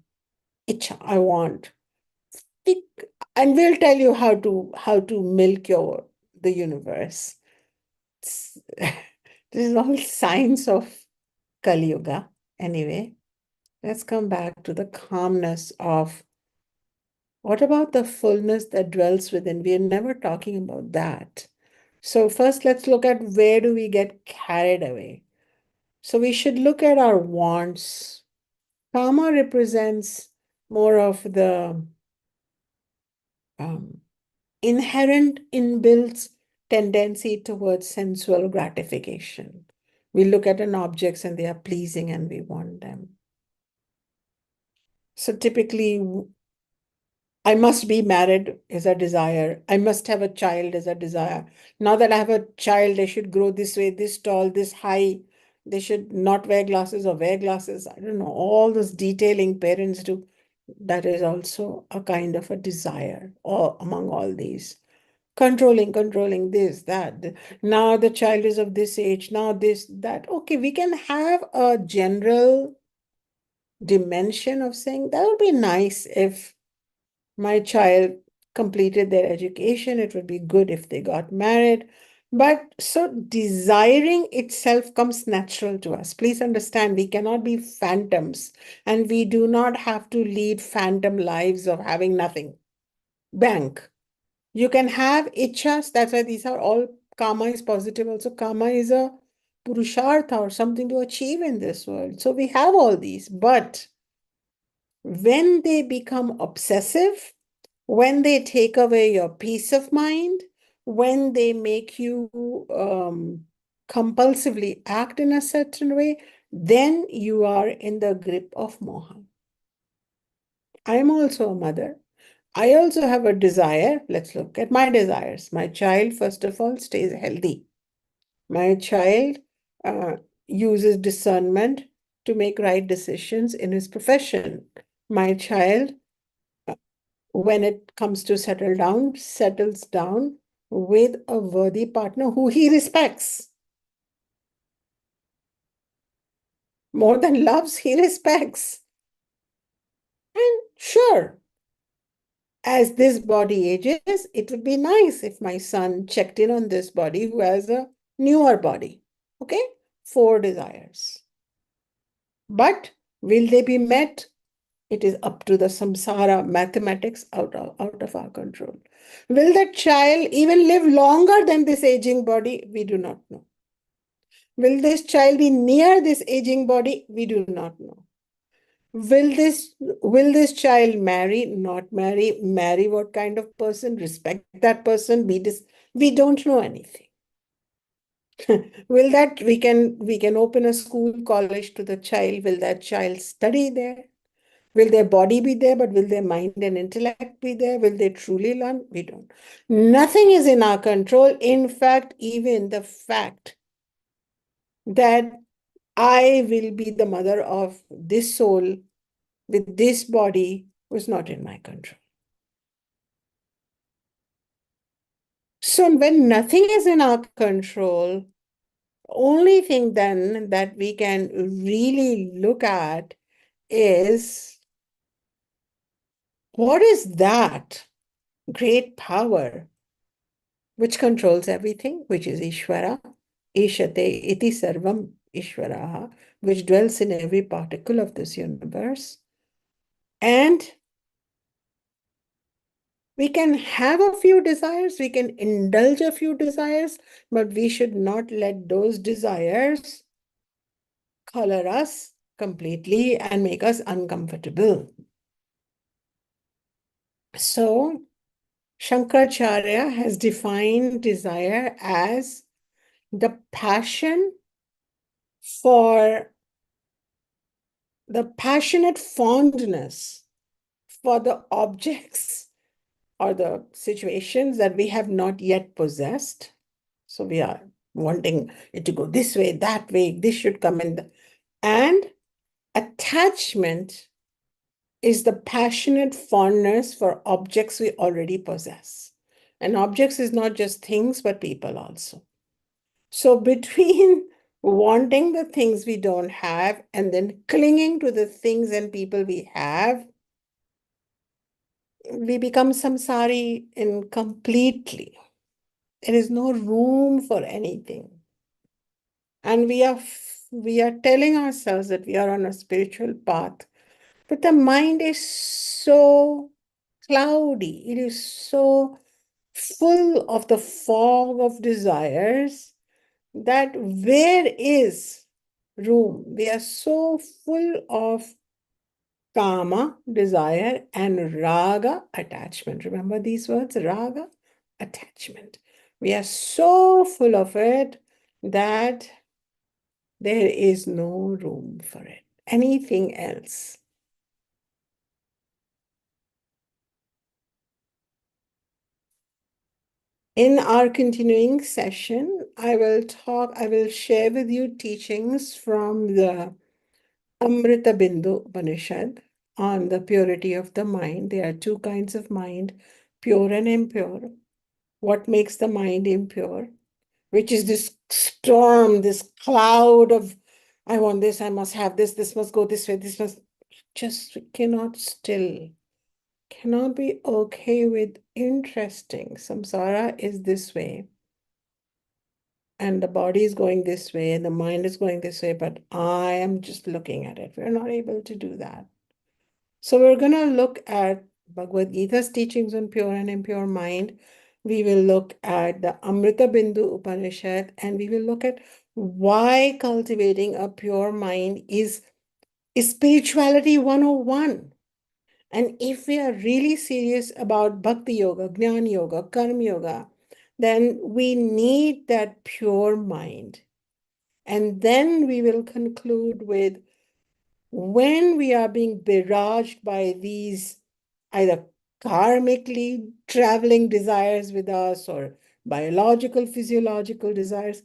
[SPEAKER 1] I want. And we'll tell you how to milk the universe. This is all signs of Kali Yuga. Anyway, let's come back to the calmness of what about the fullness that dwells within? We are never talking about that. So first, let's look at where do we get carried away. So we should look at our wants. Karma represents more of the um, inherent inbuilt tendency towards sensual gratification. We look at an objects and they are pleasing and we want them. So typically, I must be married is a desire. I must have a child is a desire. Now that I have a child, they should grow this way, this tall, this high. They should not wear glasses or wear glasses. I don't know. All this detailing parents do. That is also a kind of a desire or among all these. Controlling this, that. Now the child is of this age, now this, that. Okay, we can have a general dimension of saying that would be nice if my child completed their education. It would be good if they got married. But so desiring itself comes natural to us. Please understand, we cannot be phantoms and we do not have to lead phantom lives of having nothing. Bank. You can have ichas. That's why these are all karma is positive. Also, karma is a purushartha or something to achieve in this world. So we have all these. But when they become obsessive, when they take away your peace of mind, when they make you compulsively act in a certain way, then you are in the grip of moha. I am also a mother. I also have a desire. Let's look at my desires. My child, first of all, stays healthy. My child uh, uses discernment to make right decisions in his profession. My child, when it comes to settle down, settles down with a worthy partner who he respects. More than loves, he respects. And sure, as this body ages, it would be nice if my son checked in on this body who has a newer body. Okay? 4 desires. But will they be met? It is up to the samsara mathematics out of our control. Will that child even live longer than this aging body? We do not know. Will this child be near this aging body? We do not know. Will this child marry, not marry, marry what kind of person, respect that person, we don't know anything. Will that we can open a school, college to the child? Will that child study there? Will their body be there, but will their mind and intellect be there? Will they truly learn? We don't. Nothing is in our control. In fact, even the fact that I will be the mother of this soul with this body was not in my control. So when nothing is in our control, only thing then that we can really look at is what is that great power which controls everything, which is Ishvara, Ishate iti sarvam Ishvaraha, which dwells in every particle of this universe. And we can have a few desires, we can indulge a few desires, but we should not let those desires color us completely and make us uncomfortable. So Shankaracharya has defined desire as the passion for the passionate fondness for the objects or the situations that we have not yet possessed. So we are wanting it to go this way, that way, this should come in. And attachment is the passionate fondness for objects we already possess. And objects is not just things, but people also. So between wanting the things we don't have and then clinging to the things and people we have, we become samsari incompletely. There is no room for anything. And we are telling ourselves that we are on a spiritual path, but the mind is so cloudy. It is so full of the fog of desires that where is room? We are so full of kama, desire, and raga, attachment. Remember these words, raga, attachment. We are so full of it that there is no room for it. Anything else. In our continuing session, I will share with you teachings from the Amrita Bindu Upanishad on the purity of the mind. There are two kinds of mind, pure and impure. What makes the mind impure? Which is this storm, this cloud of, I want this, I must have this must go this way, this must just cannot still, cannot be okay with interesting. Samsara is this way, and the body is going this way, and the mind is going this way, but I am just looking at it. We're not able to do that. So we're going to look at Bhagavad Gita's teachings on pure and impure mind. We will look at the Amrita Bindu Upanishad, and we will look at why cultivating a pure mind is spirituality 101. And if we are really serious about Bhakti Yoga, Jnana Yoga, Karma Yoga, then we need that pure mind. And then we will conclude with when we are being barraged by these either karmically traveling desires with us or biological, physiological desires,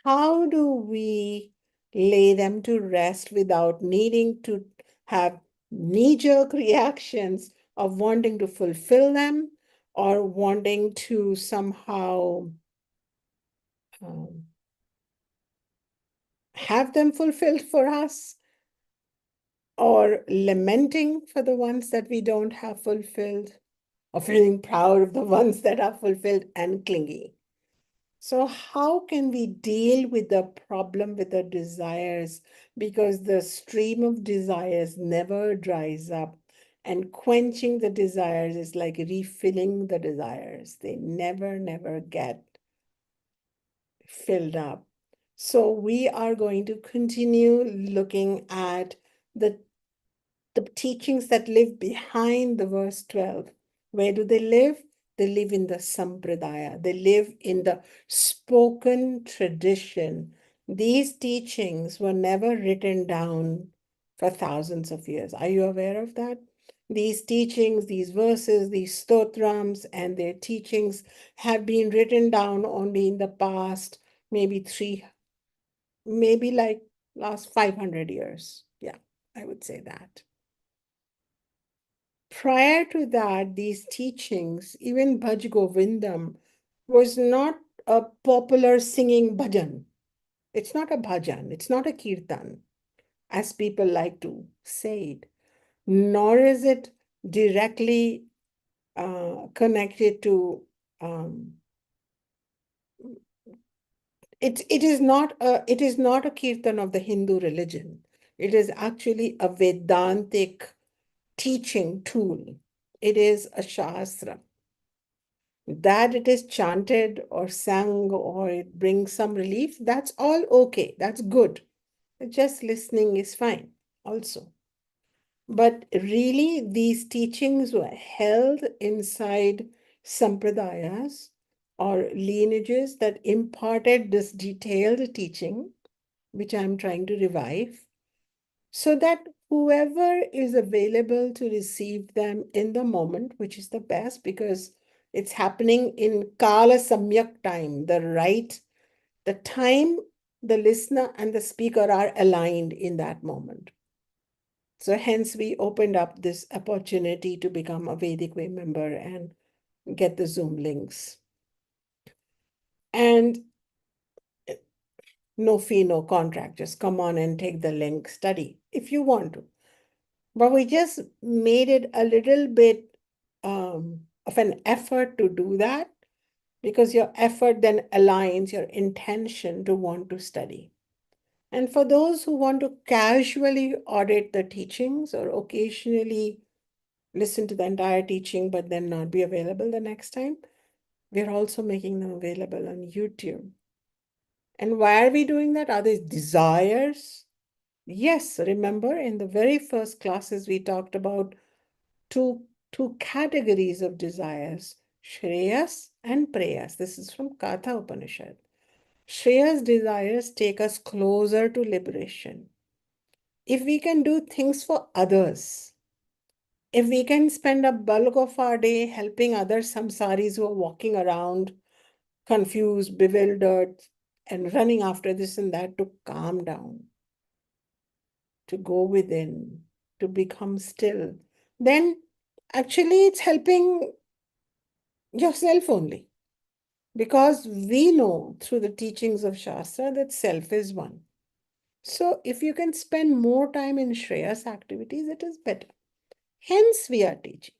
[SPEAKER 1] how do we lay them to rest without needing to have knee-jerk reactions of wanting to fulfill them or wanting to somehow um, have them fulfilled for us, or lamenting for the ones that we don't have fulfilled, or feeling proud of the ones that are fulfilled and clingy. So how can we deal with the problem with the desires? Because the stream of desires never dries up, and quenching the desires is like refilling the desires. They never get filled up. So we are going to continue looking at the teachings that live behind the verse 12. Where do they live? They live in the sampradaya. They live in the spoken tradition. These teachings were never written down for thousands of years. Are you aware of that? These teachings, these verses, these stotrams and their teachings have been written down only in the past, maybe like last 500 years. Yeah, I would say that. Prior to that, these teachings, even Bhaja Govindam, was not a popular singing bhajan. It's not a bhajan, it's not a kirtan, as people like to say it, nor is it directly connected to it is not a kirtan of the Hindu religion. It is actually a Vedantic teaching tool. It is a shastra. That it is chanted or sung or it brings some relief, that's all okay. That's good. Just listening is fine also. But really, these teachings were held inside sampradayas or lineages that imparted this detailed teaching, which I'm trying to revive, so that whoever is available to receive them in the moment, which is the best because it's happening in Kala Samyak time, the time the listener and the speaker are aligned in that moment. So hence we opened up this opportunity to become a Vedic Way member and get the Zoom links. And no fee, no contract. Just come on and take the link, study if you want to. But we just made it a little bit of an effort to do that because your effort then aligns your intention to want to study. And for those who want to casually audit the teachings or occasionally listen to the entire teaching but then not be available the next time, we're also making them available on YouTube. And why are we doing that? Are these desires? Yes, remember in the very first classes we talked about two categories of desires, Shreyas and Preyas. This is from Katha Upanishad. Shreyas desires take us closer to liberation. If we can do things for others, if we can spend a bulk of our day helping other samsaris who are walking around confused, bewildered, and running after this and that to calm down, to go within, to become still, then actually it's helping yourself only. Because we know through the teachings of Shastra that self is one. So if you can spend more time in Shreyas activities, it is better. Hence, we are teaching.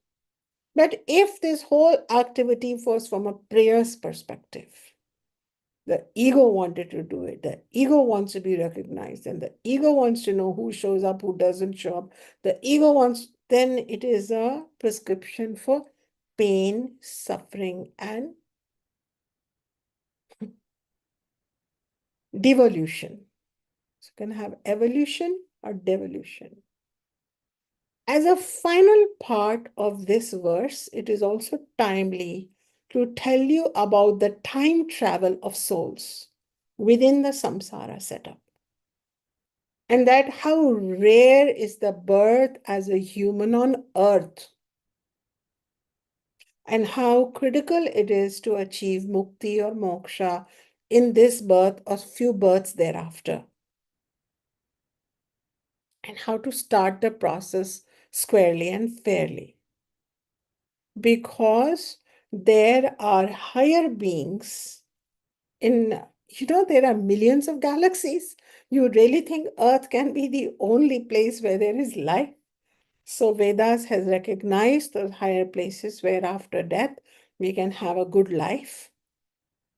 [SPEAKER 1] But if this whole activity was from a prayer's perspective, the ego wanted to do it, the ego wants to be recognized, and the ego wants to know who shows up, who doesn't show up, the ego wants, then it is a prescription for pain, suffering, and devolution. So you can have evolution or devolution. As a final part of this verse, it is also timely to tell you about the time travel of souls within the samsara setup. And that how rare is the birth as a human on earth, and how critical it is to achieve mukti or moksha in this birth or few births thereafter, and how to start the process squarely and fairly. Because there are higher beings in, there are millions of galaxies. You really think Earth can be the only place where there is life? So Vedas has recognized those higher places where after death we can have a good life,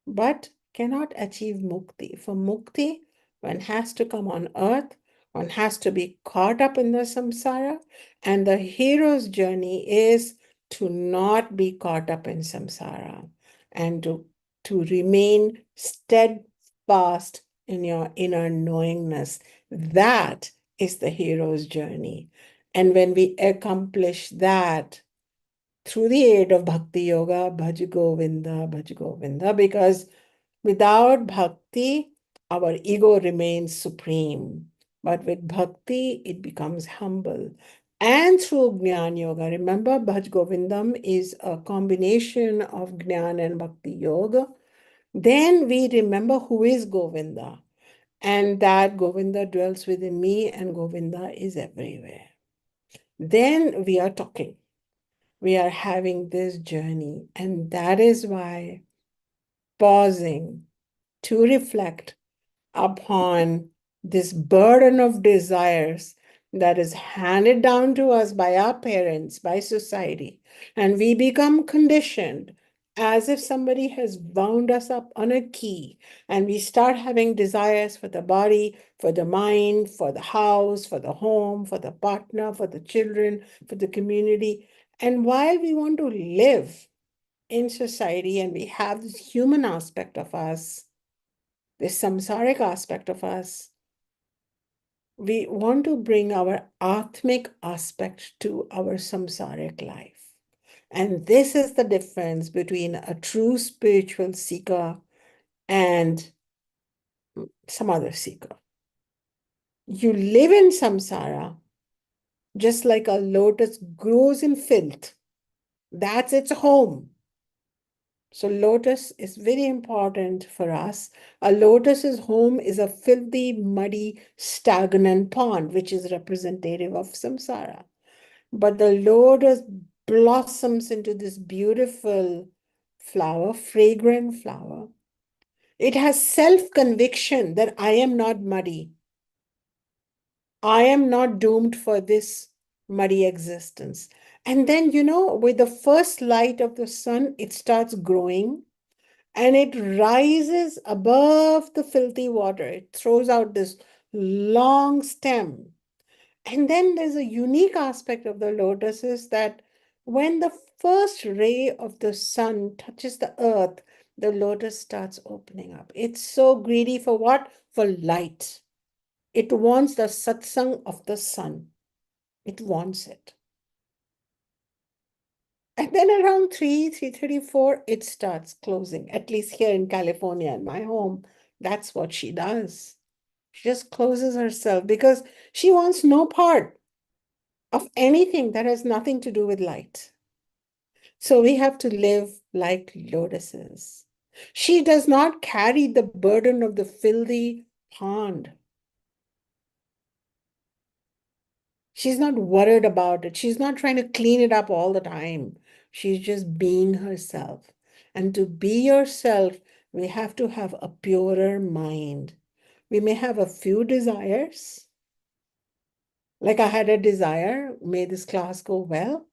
[SPEAKER 1] but cannot achieve mukti. For mukti, one has to come on earth, one has to be caught up in the samsara, and the hero's journey is to not be caught up in samsara and to remain steadfast in your inner knowingness. That is the hero's journey. And when we accomplish that through the aid of Bhakti Yoga, Bhaja Govinda, because without bhakti, our ego remains supreme. But with bhakti, it becomes humble. And through Jnana Yoga, remember, Bhaj Govindam is a combination of Jnana and Bhakti Yoga. Then we remember who is Govinda, and that Govinda dwells within me, and Govinda is everywhere. Then we are talking. We are having this journey, and that is why pausing to reflect upon this burden of desires that is handed down to us by our parents, by society, and we become conditioned as if somebody has bound us up on a key, and we start having desires for the body, for the mind, for the house, for the home, for the partner, for the children, for the community. And while we want to live in society and we have this human aspect of us, this samsaric aspect of us, We want to bring our Atmic aspect to our samsaric life. And this is the difference between a true spiritual seeker and some other seeker. You live in samsara just like a lotus grows in filth. That's its home. So lotus is very important for us. A lotus's home is a filthy, muddy, stagnant pond, which is representative of samsara. But the lotus blossoms into this beautiful flower, fragrant flower. It has self-conviction that I am not muddy. I am not doomed for this muddy existence. And then, with the first light of the sun, it starts growing and it rises above the filthy water. It throws out this long stem. And then there's a unique aspect of the lotus is that when the first ray of the sun touches the earth, the lotus starts opening up. It's so greedy for what? For light. It wants the satsang of the sun. It wants it. And then around 3:34, it starts closing. At least here in California, in my home, that's what she does. She just closes herself because she wants no part of anything that has nothing to do with light. So we have to live like lotuses. She does not carry the burden of the filthy pond. She's not worried about it. She's not trying to clean it up all the time. She's just being herself. And to be yourself, we have to have a purer mind. We may have a few desires. Like I had a desire, may this class go well.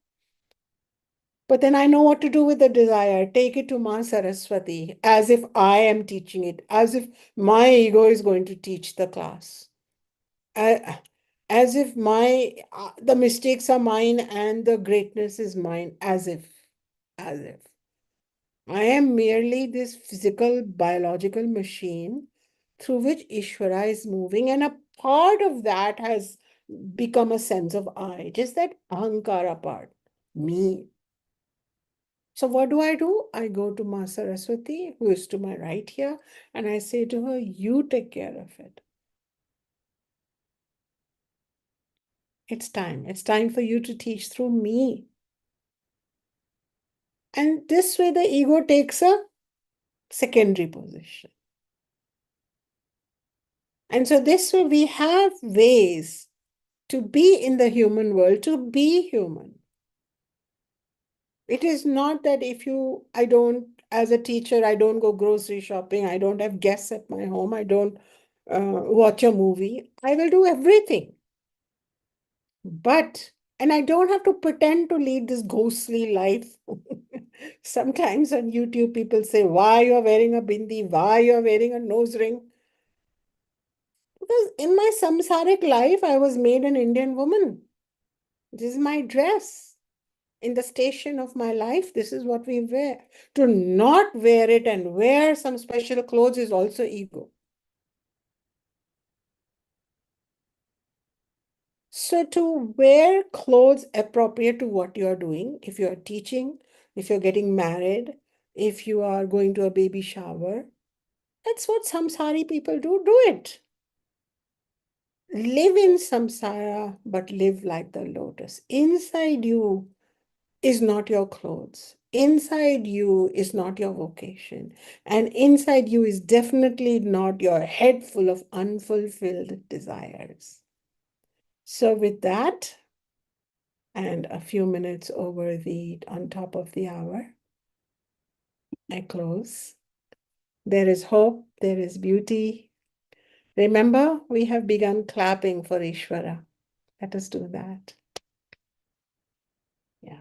[SPEAKER 1] But then I know what to do with the desire. Take it to Ma Saraswati, as if I am teaching it, as if my ego is going to teach the class. Uh, as if the mistakes are mine and the greatness is mine, as if I am merely this physical biological machine through which Ishvara is moving, and a part of that has become a sense of I, just that ahankara part, me. So what do? I go to Ma Saraswati, who is to my right here, and I say to her, you take care of it. It's time. It's time for you to teach through me. And this way, the ego takes a secondary position. And so, this way, we have ways to be in the human world, to be human. It is not that I don't, as a teacher, I don't go grocery shopping, I don't have guests at my home, I don't watch a movie. I will do everything. And I don't have to pretend to lead this ghostly life. Sometimes on YouTube, people say, why you're wearing a bindi, why you're wearing a nose ring. Because in my samsaric life, I was made an Indian woman. This is my dress. In the station of my life, this is what we wear. To not wear it and wear some special clothes is also ego. So to wear clothes appropriate to what you are doing, if you are teaching, if you're getting married, if you are going to a baby shower, that's what samsari people do. Do it. Live in samsara, but live like the lotus. Inside you is not your clothes. Inside you is not your vocation. And inside you is definitely not your head full of unfulfilled desires. So with that, and a few minutes over the on top of the hour, I close. There is hope, there is beauty. Remember, we have begun clapping for Ishvara. Let us do that. Yeah.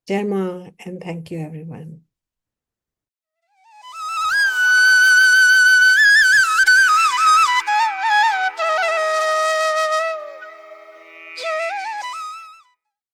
[SPEAKER 1] Jai Ma, and thank you, everyone.